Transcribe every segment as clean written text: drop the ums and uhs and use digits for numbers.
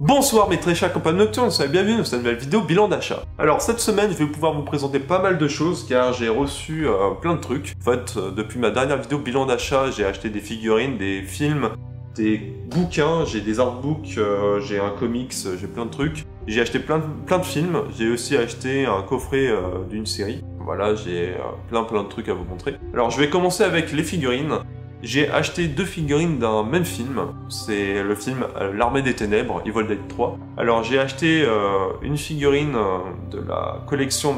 Bonsoir mes très chers compagnons nocturnes, soyez bienvenus dans cette nouvelle vidéo bilan d'achat. Alors cette semaine je vais pouvoir vous présenter pas mal de choses car j'ai reçu plein de trucs. En fait depuis ma dernière vidéo bilan d'achat j'ai acheté des figurines, des films, des bouquins, j'ai des artbooks, j'ai un comics, j'ai plein de trucs. J'ai acheté plein de films, j'ai aussi acheté un coffret d'une série. Voilà, j'ai plein de trucs à vous montrer. Alors je vais commencer avec les figurines. J'ai acheté deux figurines d'un même film, c'est le film L'Armée des Ténèbres, Evil Dead 3. Alors j'ai acheté une figurine de la collection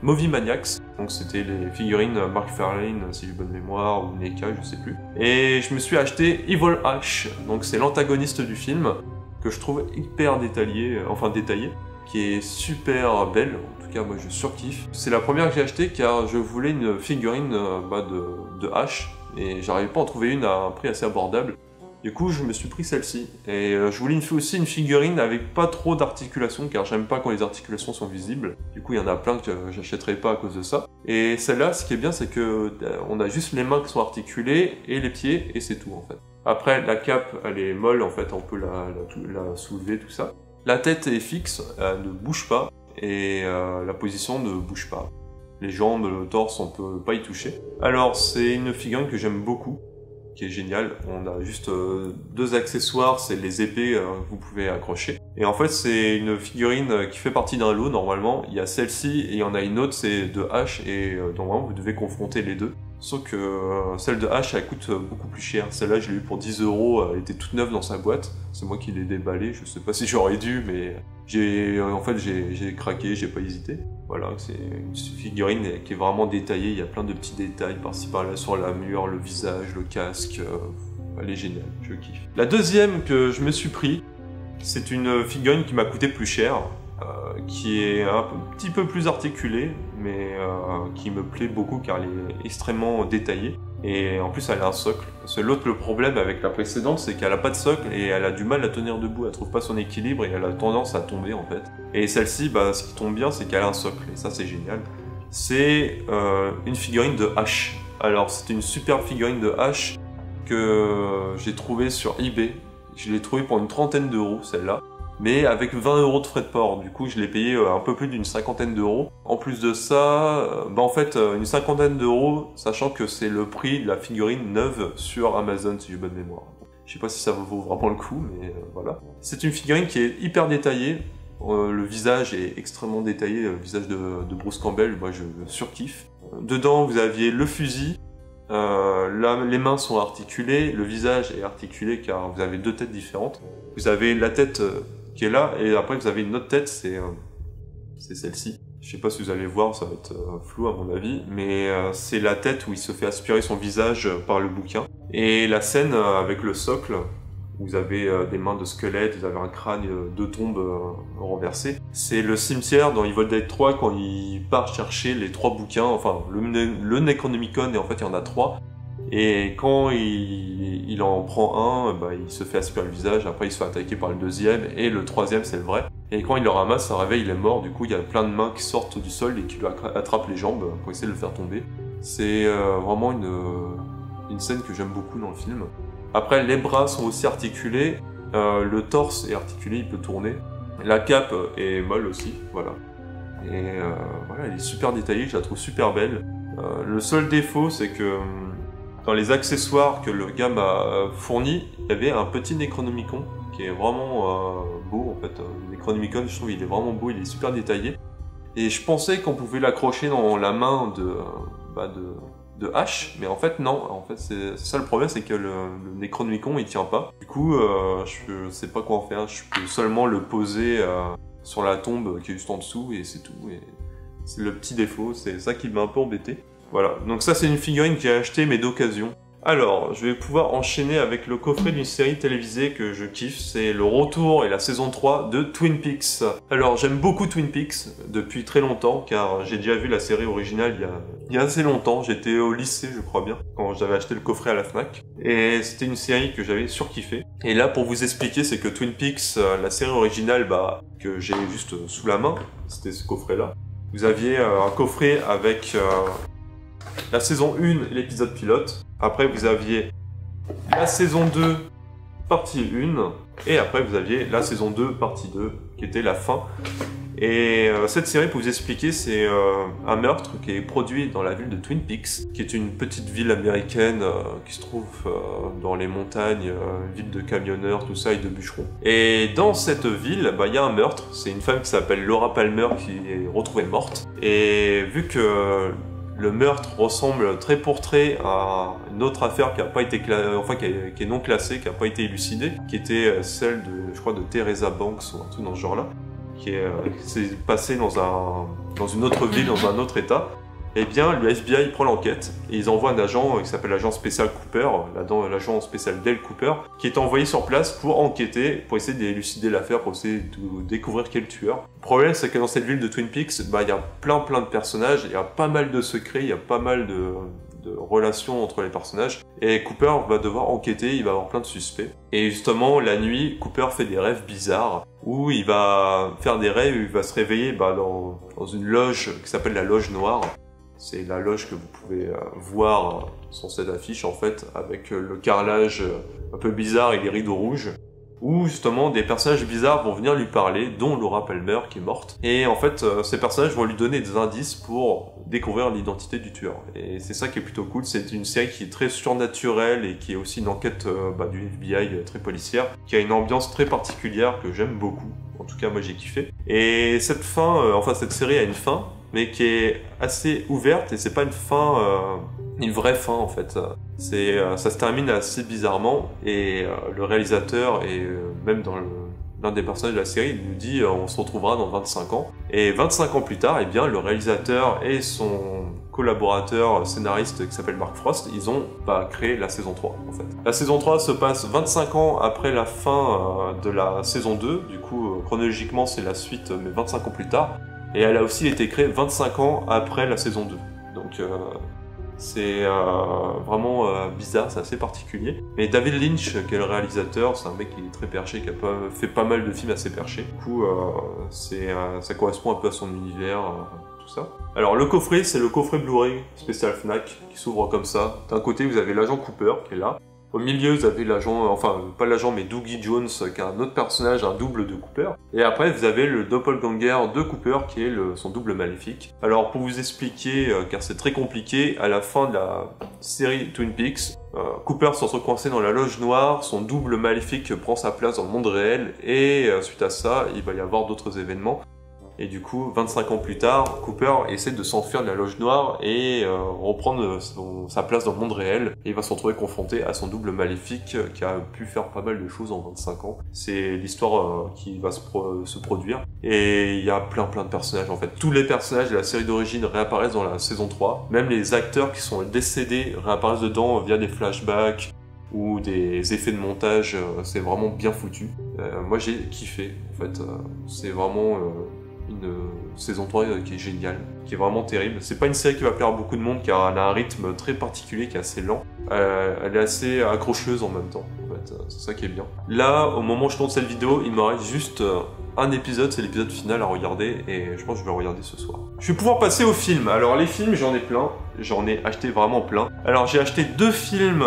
Movie Maniacs, donc c'était les figurines Mark Farlane, si j'ai bonne mémoire, ou NECA, je sais plus. Et je me suis acheté Evil Ash, donc c'est l'antagoniste du film, que je trouve hyper détaillé, qui est super belle, en tout cas moi je surkiffe. C'est la première que j'ai achetée car je voulais une figurine de Ash, et j'arrivais pas à en trouver une à un prix assez abordable. Du coup je me suis pris celle-ci, et je voulais aussi une figurine avec pas trop d'articulations car j'aime pas quand les articulations sont visibles. Du coup il y en a plein que j'achèterai pas à cause de ça. Et celle-là, ce qui est bien, c'est que on a juste les mains qui sont articulées et les pieds, et c'est tout en fait. Après la cape elle est molle en fait, on peut la soulever, tout ça. La tête est fixe, elle ne bouge pas, et la position ne bouge pas. Les jambes, le torse, on peut pas y toucher. Alors c'est une figurine que j'aime beaucoup, qui est géniale. On a juste deux accessoires, c'est les épées que vous pouvez accrocher. Et en fait c'est une figurine qui fait partie d'un lot normalement. Il y a celle-ci et il y en a une autre, c'est de H, et normalement vous devez confronter les deux. Sauf que celle de H elle coûte beaucoup plus cher. Celle-là je l'ai eu pour 10 €, elle était toute neuve dans sa boîte. C'est moi qui l'ai déballée, je sais pas si j'aurais dû, mais j'ai craqué, j'ai pas hésité. Voilà, c'est une figurine qui est vraiment détaillée, il y a plein de petits détails par-ci par-là sur l'armure, le visage, le casque, elle est géniale, je kiffe. La deuxième que je me suis pris, c'est une figurine qui m'a coûté plus cher, qui est un petit peu plus articulée, mais qui me plaît beaucoup car elle est extrêmement détaillée. Et en plus elle a un socle. Le problème avec la précédente, c'est qu'elle a pas de socle et elle a du mal à tenir debout, elle trouve pas son équilibre et elle a tendance à tomber en fait. Et celle-ci, ce qui tombe bien, c'est qu'elle a un socle, et ça c'est génial. C'est une figurine de H. Alors c'est une super figurine de H que j'ai trouvée sur eBay. Je l'ai trouvée pour une 30aine d'euros celle-là, mais avec 20 € de frais de port. Du coup je l'ai payé un peu plus d'une 50aine d'euros. En plus de ça, en fait une 50aine d'euros, sachant que c'est le prix de la figurine neuve sur Amazon si j'ai bonne mémoire. Je sais pas si ça vaut vraiment le coup, mais voilà. C'est une figurine qui est hyper détaillée. Le visage est extrêmement détaillé, le visage de Bruce Campbell, moi je surkiffe. Dedans vous aviez le fusil, les mains sont articulées, le visage est articulé car vous avez deux têtes différentes. Vous avez la tête qui est là, et après vous avez une autre tête, c'est celle-ci. Je sais pas si vous allez voir, ça va être flou à mon avis, mais c'est la tête où il se fait aspirer son visage par le bouquin. Et la scène avec le socle, où vous avez des mains de squelette, vous avez un crâne, deux tombes renversées. C'est le cimetière dans Evil Dead 3 quand il part chercher les trois bouquins, enfin le Necronomicon, et en fait il y en a trois. Et quand il en prend un, il se fait aspirer le visage, après il se fait attaquer par le deuxième, et le troisième c'est le vrai. Et quand il le ramasse, ça réveille, il est mort, du coup il y a plein de mains qui sortent du sol et qui lui attrapent les jambes pour essayer de le faire tomber. C'est vraiment une scène que j'aime beaucoup dans le film. Après les bras sont aussi articulés, le torse est articulé, il peut tourner. La cape est molle aussi, voilà. Et voilà, elle est super détaillée, je la trouve super belle. Le seul défaut c'est que dans les accessoires que le gars m'a fourni, il y avait un petit Necronomicon qui est vraiment beau en fait. Le Necronomicon, je trouve qu'il est vraiment beau, il est super détaillé. Et je pensais qu'on pouvait l'accrocher dans la main de H, mais en fait non. En fait c'est ça le problème, c'est que le Necronomicon il tient pas. Du coup je sais pas quoi en faire, je peux seulement le poser sur la tombe qui est juste en dessous, et c'est tout. Et c'est le petit défaut, c'est ça qui m'a un peu embêté. Voilà, donc ça c'est une figurine que j'ai achetée mais d'occasion. Alors, je vais pouvoir enchaîner avec le coffret d'une série télévisée que je kiffe, c'est le retour et la saison 3 de Twin Peaks. Alors, j'aime beaucoup Twin Peaks depuis très longtemps, car j'ai déjà vu la série originale il y a assez longtemps. J'étais au lycée, je crois bien, quand j'avais acheté le coffret à la Fnac. Et c'était une série que j'avais surkiffé. Et là, pour vous expliquer, c'est que Twin Peaks, la série originale, que j'ai juste sous la main, c'était ce coffret-là. Vous aviez un coffret avec la saison 1 et l'épisode pilote. Après, vous aviez la saison 2, partie 1. Et après vous aviez la saison 2, partie 2, qui était la fin. Et cette série, pour vous expliquer, c'est un meurtre qui est produit dans la ville de Twin Peaks, qui est une petite ville américaine qui se trouve dans les montagnes, ville de camionneurs, tout ça, et de bûcherons. Et dans cette ville, il y a un meurtre. C'est une femme qui s'appelle Laura Palmer qui est retrouvée morte. Et vu que le meurtre ressemble trait pour trait à une autre affaire qui a pas été qui est non classée, qui n'a pas été élucidée, qui était celle de, je crois, de Teresa Banks ou un truc dans ce genre-là, qui s'est passé dans une autre ville, dans un autre état. Eh bien, le FBI prend l'enquête et ils envoient un agent qui s'appelle l'agent spécial Cooper, l'agent spécial Dale Cooper, qui est envoyé sur place pour enquêter, pour essayer d'élucider l'affaire, pour essayer de découvrir qui est le tueur. Le problème, c'est que dans cette ville de Twin Peaks, il y a plein de personnages, il y a pas mal de secrets, il y a pas mal de relations entre les personnages. Et Cooper va devoir enquêter, il va avoir plein de suspects. Et justement, la nuit, Cooper fait des rêves bizarres, où il va faire des rêves, où il va se réveiller dans une loge qui s'appelle la Loge Noire. C'est la loge que vous pouvez voir sur cette affiche, en fait, avec le carrelage un peu bizarre et les rideaux rouges, où justement des personnages bizarres vont venir lui parler, dont Laura Palmer qui est morte. Et en fait, ces personnages vont lui donner des indices pour découvrir l'identité du tueur. Et c'est ça qui est plutôt cool, c'est une série qui est très surnaturelle et qui est aussi une enquête du FBI très policière, qui a une ambiance très particulière que j'aime beaucoup. En tout cas, moi j'ai kiffé. Et cette cette série a une fin, mais qui est assez ouverte, et c'est pas une fin, une vraie fin en fait. Ça se termine assez bizarrement, et le réalisateur, et même dans l'un des personnages de la série, il nous dit on se retrouvera dans 25 ans. Et 25 ans plus tard, eh bien, le réalisateur et son collaborateur scénariste qui s'appelle Mark Frost, ils ont créé la saison 3 en fait. La saison 3 se passe 25 ans après la fin de la saison 2, du coup chronologiquement c'est la suite mais 25 ans plus tard. Et elle a aussi été créée 25 ans après la saison 2. Donc c'est vraiment bizarre, c'est assez particulier. Mais David Lynch, qui est le réalisateur, c'est un mec qui est très perché, qui a fait pas mal de films assez perchés. Du coup, ça correspond un peu à son univers, tout ça. Alors le coffret, c'est le coffret Blu-ray spécial Fnac, qui s'ouvre comme ça. D'un côté, vous avez l'agent Cooper, qui est là. Au milieu, vous avez l'agent, enfin, pas l'agent, mais Dougie Jones, qui est un autre personnage, un double de Cooper. Et après, vous avez le doppelganger de Cooper, qui est son double maléfique. Alors, pour vous expliquer, car c'est très compliqué, à la fin de la série Twin Peaks, Cooper se retrouve coincé dans la Loge Noire, son double maléfique prend sa place dans le monde réel, et suite à ça, il va y avoir d'autres événements. Et du coup, 25 ans plus tard, Cooper essaie de s'enfuir de la Loge Noire et reprendre sa place dans le monde réel. Et il va se retrouver confronté à son double maléfique qui a pu faire pas mal de choses en 25 ans. C'est l'histoire qui va se produire. Et il y a plein de personnages en fait. Tous les personnages de la série d'origine réapparaissent dans la saison 3. Même les acteurs qui sont décédés réapparaissent dedans via des flashbacks ou des effets de montage. C'est vraiment bien foutu. Moi j'ai kiffé en fait. C'est vraiment... une saison 3 qui est géniale, qui est vraiment terrible. C'est pas une série qui va plaire à beaucoup de monde car elle a un rythme très particulier qui est assez lent. Elle est assez accrocheuse en même temps, en fait. C'est ça qui est bien. Là, au moment où je tourne cette vidéo, il me reste juste un épisode, c'est l'épisode final à regarder et je pense que je vais le regarder ce soir. Je vais pouvoir passer aux films. Alors les films, j'en ai plein. J'en ai acheté vraiment plein. Alors j'ai acheté 2 films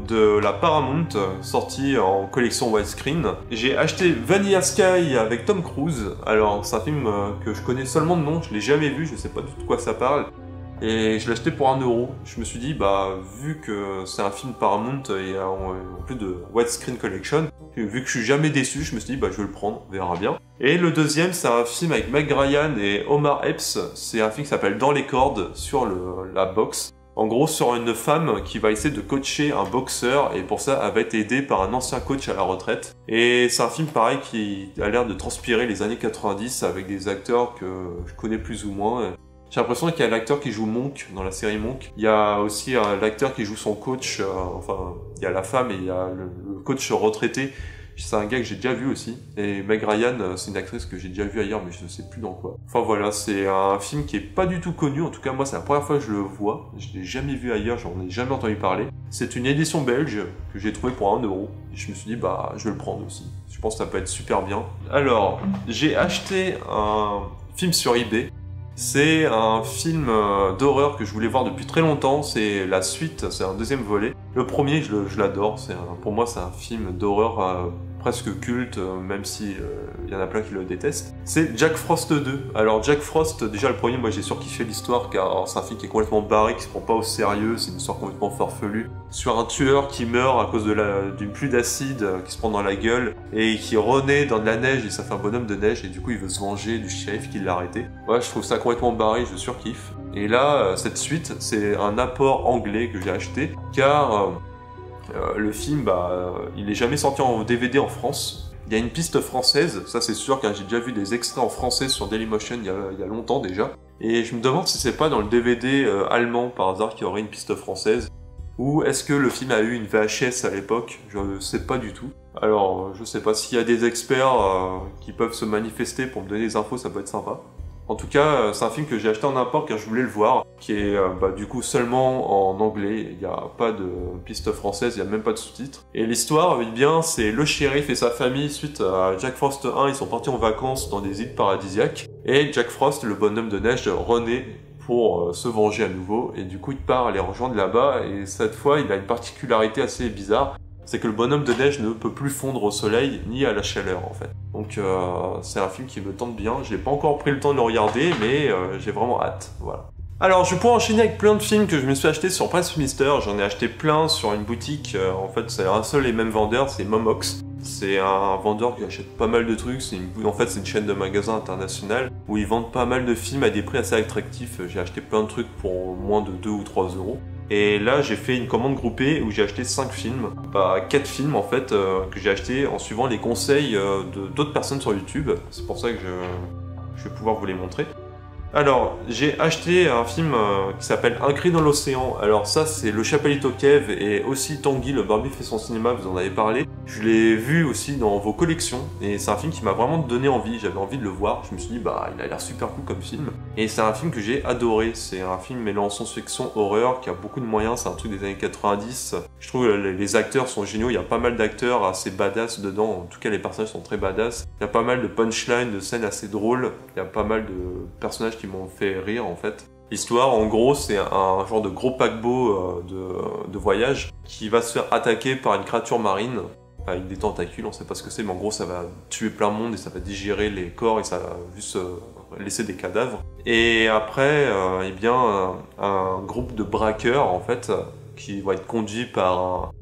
de la Paramount sortis en collection widescreen. J'ai acheté Vanilla Sky avec Tom Cruise. Alors c'est un film que je connais seulement de nom, je l'ai jamais vu, je sais pas du tout de quoi ça parle. Et je l'ai acheté pour 1 €. Je me suis dit, vu que c'est un film Paramount et en plus de widescreen collection, vu que je suis jamais déçu, je me suis dit, je vais le prendre, on verra bien. Et le deuxième, c'est un film avec Meg Ryan et Omar Epps. C'est un film qui s'appelle Dans les cordes sur la boxe. En gros, sur une femme qui va essayer de coacher un boxeur et pour ça, elle va être aidée par un ancien coach à la retraite. Et c'est un film pareil qui a l'air de transpirer les années 90 avec des acteurs que je connais plus ou moins. J'ai l'impression qu'il y a l'acteur qui joue Monk dans la série Monk. Il y a aussi l'acteur qui joue son coach, il y a la femme et il y a le coach retraité. C'est un gars que j'ai déjà vu aussi. Et Meg Ryan, c'est une actrice que j'ai déjà vue ailleurs, mais je ne sais plus dans quoi. Enfin voilà, c'est un film qui est pas du tout connu. En tout cas, moi, c'est la première fois que je le vois. Je l'ai jamais vu ailleurs, j'en ai jamais entendu parler. C'est une édition belge que j'ai trouvée pour 1 €. Et je me suis dit, je vais le prendre aussi. Je pense que ça peut être super bien. Alors, j'ai acheté un film sur eBay. C'est un film d'horreur que je voulais voir depuis très longtemps, c'est la suite, c'est un deuxième volet. Le premier, je l'adore, pour moi c'est un film d'horreur presque culte, même si il y en a plein qui le détestent. C'est Jack Frost 2. Alors Jack Frost, déjà le premier, moi j'ai surkiffé l'histoire car c'est un film qui est complètement barré, qui se prend pas au sérieux, c'est une histoire complètement farfelue. Sur un tueur qui meurt à cause d'une pluie d'acide qui se prend dans la gueule et qui renaît dans de la neige et ça fait un bonhomme de neige et du coup il veut se venger du shérif qui l'a arrêté. Ouais, je trouve ça complètement barré, je surkiffe. Et là, cette suite, c'est un apport anglais que j'ai acheté car le film, il est jamais sorti en DVD en France. Il y a une piste française, ça c'est sûr, car j'ai déjà vu des extraits en français sur Dailymotion il y a longtemps déjà. Et je me demande si c'est pas dans le DVD allemand par hasard qu'il y aurait une piste française. Ou est-ce que le film a eu une VHS à l'époque? Je ne sais pas du tout. Alors, je sais pas s'il y a des experts qui peuvent se manifester pour me donner des infos, ça peut être sympa. En tout cas, c'est un film que j'ai acheté en import car je voulais le voir, qui est du coup seulement en anglais, il n'y a pas de piste française, il n'y a même pas de sous-titres. Et l'histoire, eh bien, c'est le shérif et sa famille, suite à Jack Frost 1, ils sont partis en vacances dans des îles paradisiaques, et Jack Frost, le bonhomme de neige, renaît pour se venger à nouveau, et du coup il part les rejoindre là-bas, et cette fois il a une particularité assez bizarre, c'est que le bonhomme de neige ne peut plus fondre au soleil ni à la chaleur en fait. Donc c'est un film qui me tente bien, je n'ai pas encore pris le temps de le regarder, mais j'ai vraiment hâte, voilà. Alors je pourrais enchaîner avec plein de films que je me suis acheté sur Press Mister, j'en ai acheté plein sur une boutique, en fait c'est un seul et même vendeur, c'est Momox. C'est un vendeur qui achète pas mal de trucs, en fait c'est une chaîne de magasins internationale où ils vendent pas mal de films à des prix assez attractifs. J'ai acheté plein de trucs pour moins de 2 ou 3 euros. Et là j'ai fait une commande groupée où j'ai acheté 5 films, 4 films en fait que j'ai acheté en suivant les conseils d'autres personnes sur YouTube. C'est pour ça que je vais pouvoir vous les montrer. Alors, j'ai acheté un film qui s'appelle Un cri dans l'océan. Alors ça, c'est Le Chapelito Kev et aussi Tanguy, le Barbie fait son cinéma, vous en avez parlé. Je l'ai vu aussi dans vos collections et c'est un film qui m'a vraiment donné envie, j'avais envie de le voir. Je me suis dit, il a l'air super cool comme film. Et c'est un film que j'ai adoré, c'est un film mêlant science-fiction, horreur, qui a beaucoup de moyens, c'est un truc des années 90. Je trouve que les acteurs sont géniaux, il y a pas mal d'acteurs assez badass dedans, en tout cas les personnages sont très badass. Il y a pas mal de punchlines, de scènes assez drôles, il y a pas mal de personnages qui m'ont fait rire en fait. L'histoire, en gros, c'est un genre de gros paquebot de voyage qui va se faire attaquer par une créature marine avec des tentacules, on sait pas ce que c'est, mais en gros ça va tuer plein de monde et ça va digérer les corps et ça va juste laisser des cadavres. Et après, eh bien, un groupe de braqueurs en fait, qui va être conduit par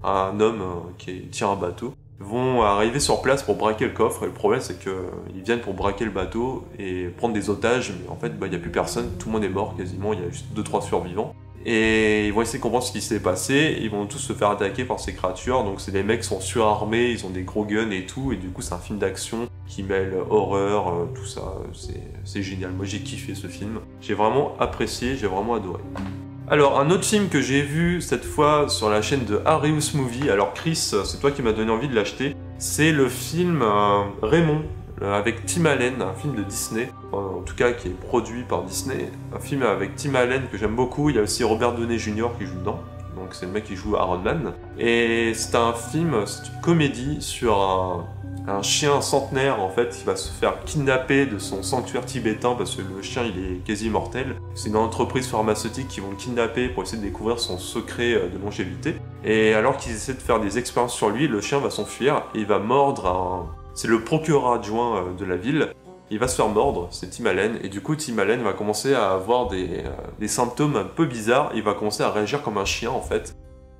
un homme qui tient un bateau, vont arriver sur place pour braquer le coffre. Et le problème c'est qu'ils viennent pour braquer le bateau et prendre des otages, mais en fait il n'y a plus personne, tout le monde est mort quasiment, il y a juste 2-3 survivants. Et ils vont essayer de comprendre ce qui s'est passé, ils vont tous se faire attaquer par ces créatures, donc c'est des mecs qui sont surarmés, ils ont des gros guns et tout, et du coup c'est un film d'action qui mêle horreur, tout ça, c'est génial. Moi j'ai kiffé ce film, j'ai vraiment apprécié, j'ai vraiment adoré. Alors un autre film que j'ai vu cette fois sur la chaîne de Arius Movie, alors Chris, c'est toi qui m'as donné envie de l'acheter, c'est le film Raymond, avec Tim Allen, un film de Disney, en tout cas qui est produit par Disney, un film avec Tim Allen que j'aime beaucoup, il y a aussi Robert Downey Jr. qui joue dedans, donc c'est le mec qui joue Iron Man, et c'est un film, c'est une comédie sur un chien centenaire en fait qui va se faire kidnapper de son sanctuaire tibétain parce que le chien il est quasi mortel. C'est une entreprise pharmaceutique qui vont le kidnapper pour essayer de découvrir son secret de longévité, et alors qu'ils essaient de faire des expériences sur lui, le chien va s'enfuir et il va mordre c'est le procureur adjoint de la ville, il va se faire mordre, c'est Tim Allen, et du coup Tim Allen va commencer à avoir des symptômes un peu bizarres, il va commencer à réagir comme un chien en fait.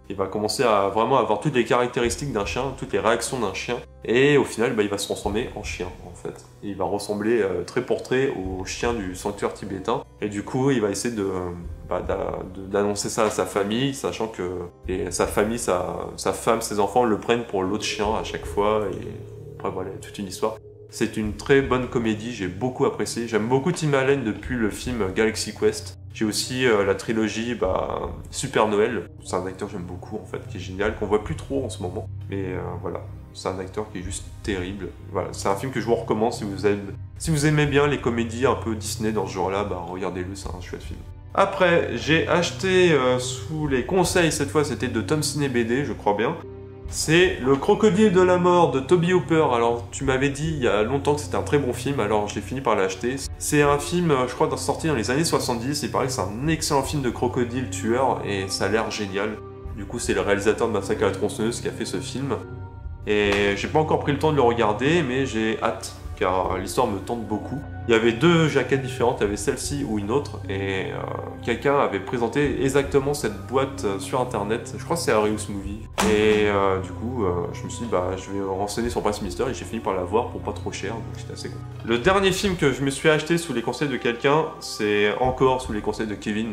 Il va commencer à vraiment avoir toutes les caractéristiques d'un chien, toutes les réactions d'un chien, et au final il va se transformer en chien en fait. Et il va ressembler trait pour trait au chien du sanctuaire tibétain, et du coup il va essayer d'annoncer ça à sa famille, sachant que sa famille, sa femme, ses enfants le prennent pour l'autre chien à chaque fois, et après voilà, toute une histoire. C'est une très bonne comédie, j'ai beaucoup apprécié. J'aime beaucoup Tim Allen depuis le film Galaxy Quest. J'ai aussi la trilogie Super Noël. C'est un acteur que j'aime beaucoup en fait, qui est génial, qu'on voit plus trop en ce moment. Mais voilà, c'est un acteur qui est juste terrible. Voilà, c'est un film que je vous recommande si vous aimez bien les comédies un peu Disney dans ce genre-là, regardez-le, c'est un chouette film. Après, j'ai acheté sous les conseils, cette fois c'était de Tom Ciné BD, je crois bien. C'est Le Crocodile de la Mort de Tobe Hooper. Alors tu m'avais dit il y a longtemps que c'était un très bon film, alors j'ai fini par l'acheter. C'est un film, je crois, sorti dans les années 70, il paraît que c'est un excellent film de crocodile tueur et ça a l'air génial. Du coup c'est le réalisateur de Massacre à la tronçonneuse qui a fait ce film. Et j'ai pas encore pris le temps de le regarder, mais j'ai hâte, car l'histoire me tente beaucoup. Il y avait deux jaquettes différentes, il y avait celle-ci ou une autre, et quelqu'un avait présenté exactement cette boîte sur internet, je crois que c'est Arius Movie. Et du coup, je me suis dit, bah, je vais me renseigner sur Price Minister, et j'ai fini par l'avoir pour pas trop cher, donc j'étais assez content. Le dernier film que je me suis acheté sous les conseils de quelqu'un, c'est encore sous les conseils de Kevin,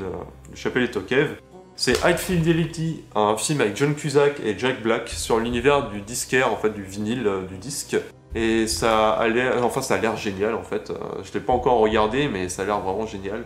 Le Chapelle et Tokev. C'est High Fidelity, un film avec John Cusack et Jack Black sur l'univers du disquaire, en fait, du vinyle, du disque. Et ça a l'air génial, en fait. Je l'ai pas encore regardé, mais ça a l'air vraiment génial.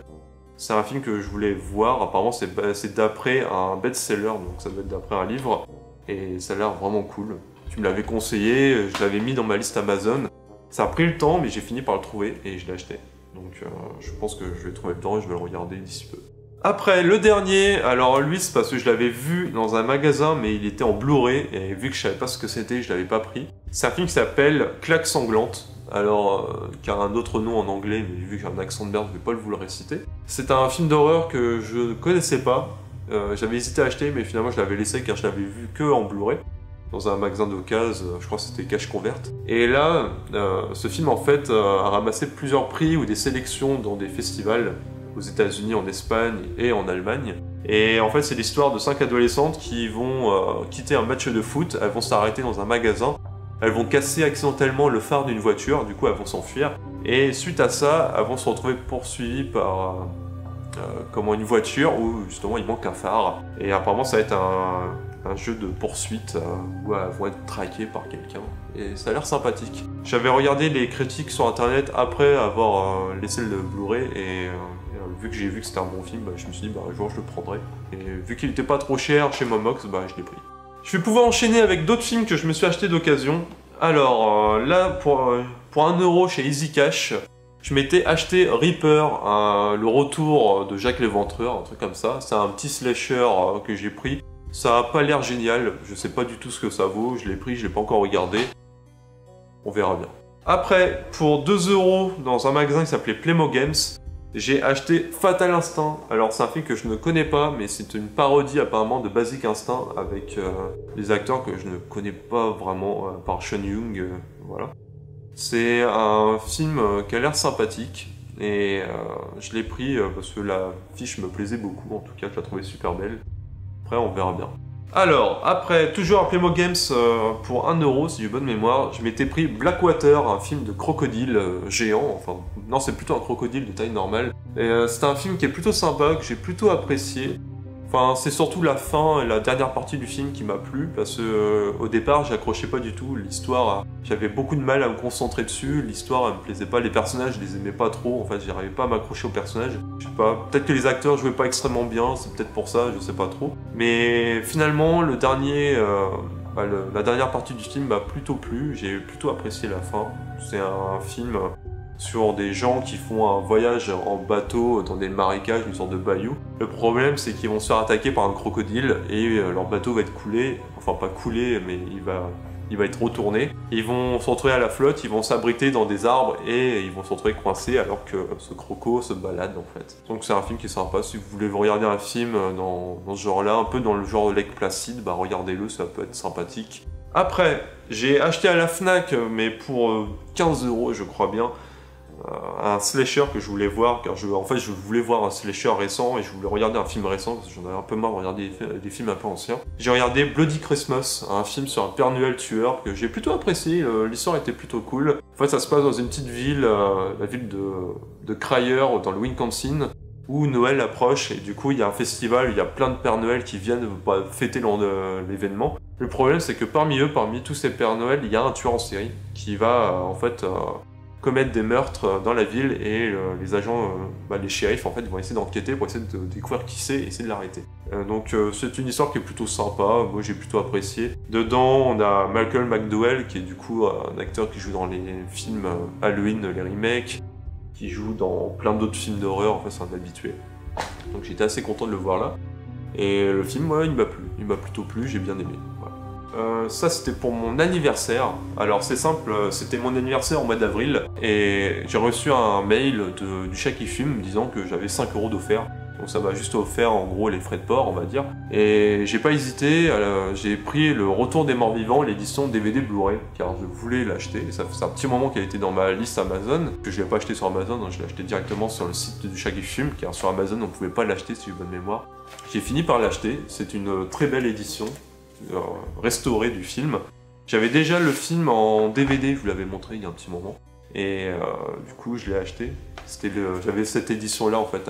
C'est un film que je voulais voir, apparemment c'est d'après un best-seller, donc ça doit être d'après un livre. Et ça a l'air vraiment cool. Tu me l'avais conseillé, je l'avais mis dans ma liste Amazon. Ça a pris le temps, mais j'ai fini par le trouver et je l'ai acheté. Donc je pense que je vais trouver le temps et je vais le regarder d'ici peu. Après, le dernier, alors lui c'est parce que je l'avais vu dans un magasin mais il était en Blu-ray et vu que je savais pas ce que c'était, je l'avais pas pris. C'est un film qui s'appelle Claque sanglante, alors qui a un autre nom en anglais mais vu que j'ai un accent de merde, je vais pas vous le réciter. C'est un film d'horreur que je ne connaissais pas, j'avais hésité à acheter mais finalement je l'avais laissé car je l'avais vu que en Blu-ray. Dans un magasin d'occasion, je crois que c'était Cash Convert. Et là, ce film en fait a ramassé plusieurs prix ou des sélections dans des festivals aux États-Unis, en Espagne et en Allemagne. Et en fait, c'est l'histoire de 5 adolescentes qui vont quitter un match de foot, elles vont s'arrêter dans un magasin, elles vont casser accidentellement le phare d'une voiture, du coup elles vont s'enfuir. Et suite à ça, elles vont se retrouver poursuivies par une voiture où justement il manque un phare. Et apparemment ça va être un jeu de poursuite où elles vont être traquées par quelqu'un. Et ça a l'air sympathique. J'avais regardé les critiques sur internet après avoir laissé le Blu-ray et vu que j'ai vu que c'était un bon film, bah, je me suis dit bah, un jour je le prendrai. Et vu qu'il était pas trop cher chez Momox, bah, je l'ai pris. Je vais pouvoir enchaîner avec d'autres films que je me suis acheté d'occasion. Alors là, pour 1 euro chez Easy Cash, je m'étais acheté Reaper, le retour de Jacques l'Éventreur, un truc comme ça. C'est un petit slasher que j'ai pris. Ça a pas l'air génial, je sais pas du tout ce que ça vaut, je l'ai pris, je l'ai pas encore regardé. On verra bien. Après, pour 2 euros dans un magasin qui s'appelait Playmo Games, j'ai acheté Fatal Instinct. Alors c'est un film que je ne connais pas, mais c'est une parodie apparemment de Basic Instinct avec des acteurs que je ne connais pas vraiment, par Sean Young, voilà. C'est un film qui a l'air sympathique et je l'ai pris parce que la fiche me plaisait beaucoup, en tout cas je la trouvais super belle. Après on verra bien. Alors, après, toujours à Playmo Games, pour 1 euro, si j'ai bonne mémoire, je m'étais pris Blackwater, un film de crocodile géant, enfin, non, c'est plutôt un crocodile de taille normale. Et c'est un film qui est plutôt sympa, que j'ai plutôt apprécié. Enfin, c'est surtout la fin et la dernière partie du film qui m'a plu, parce que au départ, j'accrochais pas du tout. L'histoire, j'avais beaucoup de mal à me concentrer dessus. L'histoire, elle me plaisait pas. Les personnages, je les aimais pas trop. En fait, j'arrivais pas à m'accrocher aux personnages. Je sais pas, peut-être que les acteurs jouaient pas extrêmement bien, c'est peut-être pour ça, je sais pas trop. Mais finalement, la dernière partie du film m'a plutôt plu. J'ai plutôt apprécié la fin. C'est un film sur des gens qui font un voyage en bateau dans des marécages, une sorte de bayou. Le problème, c'est qu'ils vont se faire attaquer par un crocodile et leur bateau va être coulé, enfin pas coulé, mais il va être retourné. Ils vont se retrouver à la flotte, ils vont s'abriter dans des arbres et ils vont se retrouver coincés alors que ce croco se balade en fait. Donc c'est un film qui est sympa, si vous voulez regarder un film dans ce genre-là, un peu dans le genre de Lake Placid, bah regardez-le, ça peut être sympathique. Après, j'ai acheté à la Fnac, mais pour 15 euros je crois bien, un slasher que je voulais voir, car je voulais voir un slasher récent et je voulais regarder un film récent parce que j'en avais un peu marre de regarder des films un peu anciens. J'ai regardé Bloody Christmas, un film sur un Père Noël tueur que j'ai plutôt apprécié, l'histoire était plutôt cool. En fait ça se passe dans une petite ville, la ville de Cryer dans le Wisconsin, où Noël approche et du coup il y a un festival, il y a plein de Pères Noël qui viennent fêter l'événement. Le problème c'est que parmi tous ces Pères Noël, il y a un tueur en série qui va commettre des meurtres dans la ville et les agents, les shérifs en fait vont essayer d'enquêter pour essayer de découvrir qui c'est et essayer de l'arrêter. Donc c'est une histoire qui est plutôt sympa, moi j'ai plutôt apprécié. Dedans on a Malcolm McDowell qui est du coup un acteur qui joue dans les films Halloween, les remakes, qui joue dans plein d'autres films d'horreur, enfin c'est un habitué. Donc j'étais assez content de le voir là. Et le film, il m'a plu, il m'a plutôt plu, j'ai bien aimé. Voilà. Ça c'était pour mon anniversaire. Alors c'est simple, c'était mon anniversaire au mois d'avril et j'ai reçu un mail du chat qui fume me disant que j'avais 5 euros d'offert. Donc ça m'a juste offert en gros les frais de port, on va dire. Et j'ai pas hésité, j'ai pris le Retour des Morts Vivants, l'édition DVD Blu-ray, car je voulais l'acheter. Ça fait un petit moment qu'elle était dans ma liste Amazon, que je l'ai pas acheté sur Amazon, donc je l'ai acheté directement sur le site du Shaggy Film, car sur Amazon on pouvait pas l'acheter si j'ai bonne mémoire. J'ai fini par l'acheter, c'est une très belle édition, restaurée du film. J'avais déjà le film en DVD, je vous l'avais montré il y a un petit moment. Et du coup je l'ai acheté. J'avais cette édition là en fait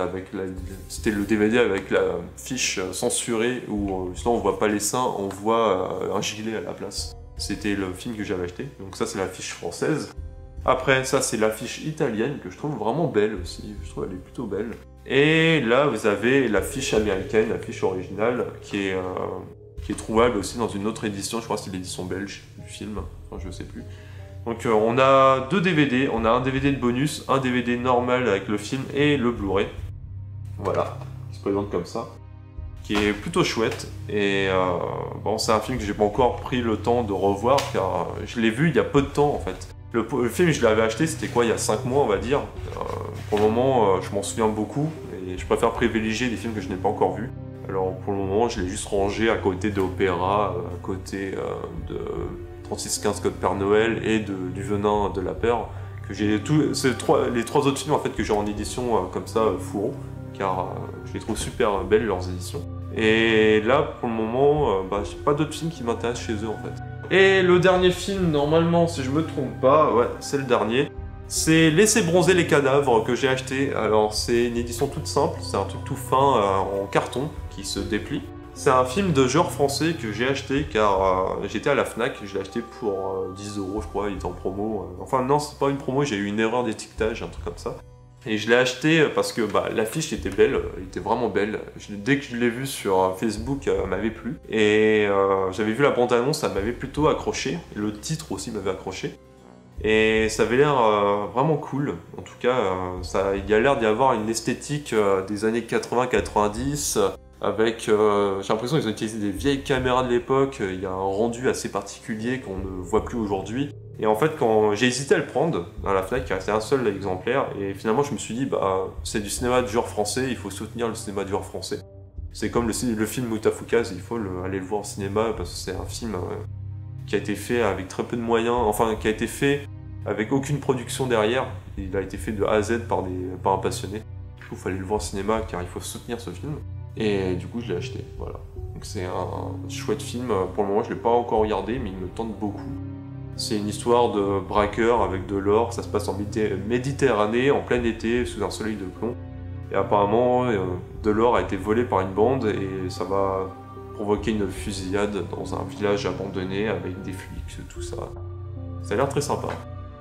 c'était le DVD avec la fiche censurée où justement on voit pas les seins, on voit un gilet à la place. C'était le film que j'avais acheté, donc ça c'est la fiche française. Après ça c'est la fiche italienne que je trouve vraiment belle aussi, je trouve elle est plutôt belle. Et là vous avez la fiche américaine, la fiche originale qui est trouvable aussi dans une autre édition, je crois que c'est l'édition belge du film, enfin, je sais plus. Donc on a 2 DVD, on a un DVD de bonus, un DVD normal avec le film et le Blu-ray. Voilà, qui se présente comme ça. Qui est plutôt chouette. Et bon, c'est un film que j'ai pas encore pris le temps de revoir car je l'ai vu il y a peu de temps en fait. Le film je l'avais acheté, c'était quoi, il y a 5 mois on va dire. Pour le moment, je m'en souviens beaucoup et je préfère privilégier des films que je n'ai pas encore vus. Alors pour le moment, je l'ai juste rangé à côté d'Opéra, à côté de 3615 Code Père Noël et du Venin de la Peur, que j'ai les 3 autres films en fait que j'ai en édition comme ça fourreau, car je les trouve super belles leurs éditions. Et là pour le moment, j'ai pas d'autres films qui m'intéressent chez eux en fait. Et le dernier film, normalement si je me trompe pas, ouais c'est le dernier, c'est Laissez bronzer les cadavres que j'ai acheté. Alors c'est une édition toute simple, c'est un truc tout fin en carton qui se déplie. C'est un film de genre français que j'ai acheté car j'étais à la Fnac, je l'ai acheté pour 10 € je crois, il était en promo. Enfin non, c'est pas une promo, j'ai eu une erreur d'étiquetage, un truc comme ça. Et je l'ai acheté parce que l'affiche était belle, elle était vraiment belle. Dès que je l'ai vu sur Facebook, elle m'avait plu. Et j'avais vu la bande-annonce, ça m'avait plutôt accroché. Le titre aussi m'avait accroché. Et ça avait l'air vraiment cool. En tout cas, il y a l'air d'y avoir une esthétique des années 80-90. Avec, j'ai l'impression qu'ils ont utilisé des vieilles caméras de l'époque, il y a un rendu assez particulier qu'on ne voit plus aujourd'hui. Et en fait, quand j'ai hésité à le prendre dans la Fnac, il restait un seul exemplaire, et finalement je me suis dit, c'est du cinéma de genre français, il faut soutenir le cinéma de genre français. C'est comme le film Moutafoukaz, il faut aller le voir au cinéma, parce que c'est un film qui a été fait avec très peu de moyens, enfin qui a été fait avec aucune production derrière, il a été fait de A à Z par un passionné. Du coup, il fallait le voir au cinéma, car il faut soutenir ce film. Et du coup, je l'ai acheté, voilà. Donc c'est un chouette film, pour le moment je ne l'ai pas encore regardé, mais il me tente beaucoup. C'est une histoire de braqueur avec de l'or, ça se passe en Méditerranée, en plein été, sous un soleil de plomb. Et apparemment, de l'or a été volé par une bande et ça va provoquer une fusillade dans un village abandonné avec des flics, tout ça. Ça a l'air très sympa.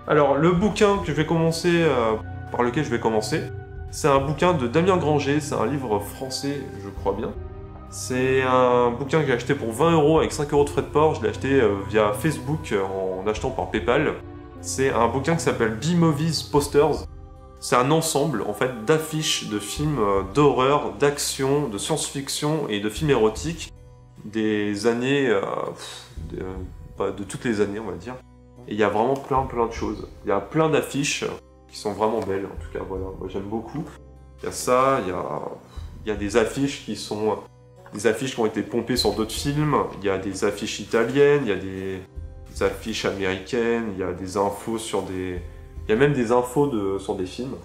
Alors, le bouquin que je vais commencer, par lequel je vais commencer, c'est un bouquin de Damien Granger, c'est un livre français, je crois bien. C'est un bouquin que j'ai acheté pour 20 € avec 5 € de frais de port. Je l'ai acheté via Facebook en achetant par PayPal. C'est un bouquin qui s'appelle B-Movies Posters. C'est un ensemble en fait d'affiches de films d'horreur, d'action, de science-fiction et de films érotiques des années, de toutes les années on va dire. Et il y a vraiment plein de choses. Il y a plein d'affiches qui sont vraiment belles, en tout cas, voilà, moi j'aime beaucoup. Il y a ça, il y a des affiches qui sont des affiches qui ont été pompées sur d'autres films, il y a des affiches italiennes, il y a des affiches américaines, il y a des infos sur des... Il y a même des infos sur des films.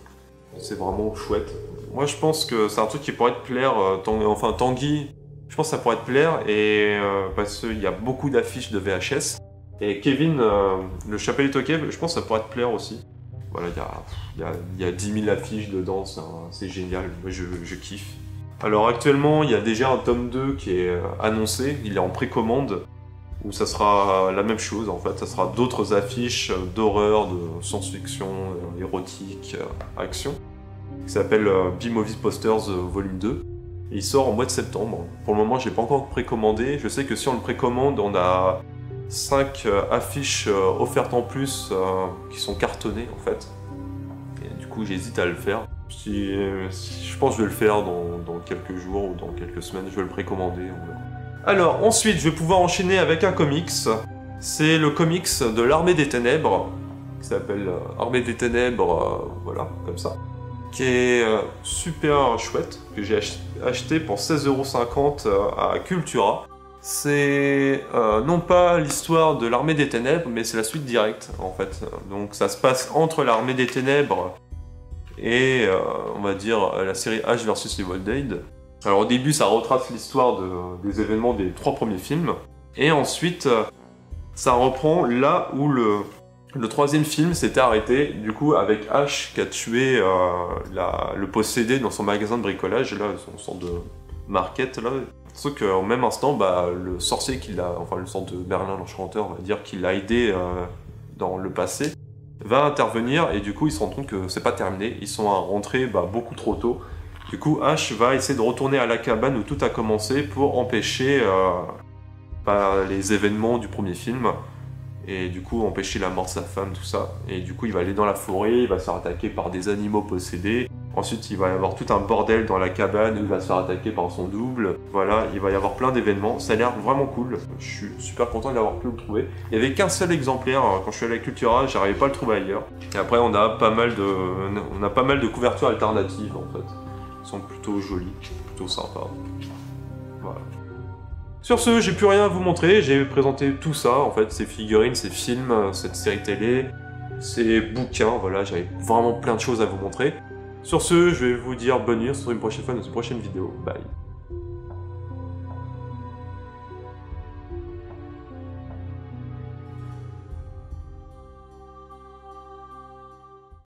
C'est vraiment chouette. Moi je pense que c'est un truc qui pourrait te plaire, enfin Tanguy, je pense que ça pourrait te plaire, et parce qu'il y a beaucoup d'affiches de VHS. Et Kevin, le Chapelier Tokay, je pense que ça pourrait te plaire aussi. Voilà, il y a 10 000 affiches dedans, c'est génial, moi je kiffe. Alors actuellement, il y a déjà un tome 2 qui est annoncé, il est en précommande, où ça sera la même chose en fait, ça sera d'autres affiches d'horreur, de science-fiction, érotique, action, qui s'appelle B-Movies Posters Volume 2. Et il sort en mois de septembre. Pour le moment, je ne l'ai pas encore précommandé, je sais que si on le précommande, on a 5 affiches offertes en plus qui sont cartonnées en fait. Et du coup j'hésite à le faire. Je pense que je vais le faire dans quelques jours ou dans quelques semaines, je vais le précommander. Alors ensuite je vais pouvoir enchaîner avec un comics. C'est le comics de l'Armée des Ténèbres, qui s'appelle Armée des Ténèbres, voilà, comme ça. qui est super chouette, que j'ai acheté pour 16,50 € à Cultura. C'est non pas l'histoire de l'Armée des Ténèbres, mais c'est la suite directe en fait. Donc ça se passe entre l'Armée des Ténèbres et on va dire la série Ash vs Evil Dead. Alors au début ça retrace l'histoire des événements des 3 premiers films, et ensuite ça reprend là où le 3e film s'était arrêté, du coup avec Ash qui a tué le possédé dans son magasin de bricolage, là, son sorte de market là. Sauf qu'au même instant, le sorcier qui l'a, enfin le sorte de Merlin l'Enchanteur, on va dire, qui l'a aidé dans le passé, va intervenir, et du coup ils se rendent compte que c'est pas terminé, ils sont rentrés beaucoup trop tôt. Du coup Ash va essayer de retourner à la cabane où tout a commencé pour empêcher les événements du premier film, et du coup empêcher la mort de sa femme, tout ça. Et du coup il va aller dans la forêt, il va se faire attaquer par des animaux possédés. Ensuite, il va y avoir tout un bordel dans la cabane où il va se faire attaquer par son double. Voilà, il va y avoir plein d'événements. Ça a l'air vraiment cool. Je suis super content d'avoir pu le trouver. Il n'y avait qu'un seul exemplaire quand je suis allé à Cultura, j'arrivais pas à le trouver ailleurs. Et après, on a pas mal de couvertures alternatives en fait. Elles sont plutôt jolies, plutôt sympas. Voilà. Sur ce, j'ai plus rien à vous montrer. J'ai présenté tout ça en fait, ces figurines, ces films, cette série télé, ces bouquins. Voilà, j'avais vraiment plein de choses à vous montrer. Sur ce, je vais vous dire bonne nuit, on se retrouve une prochaine fois dans une prochaine vidéo. Bye.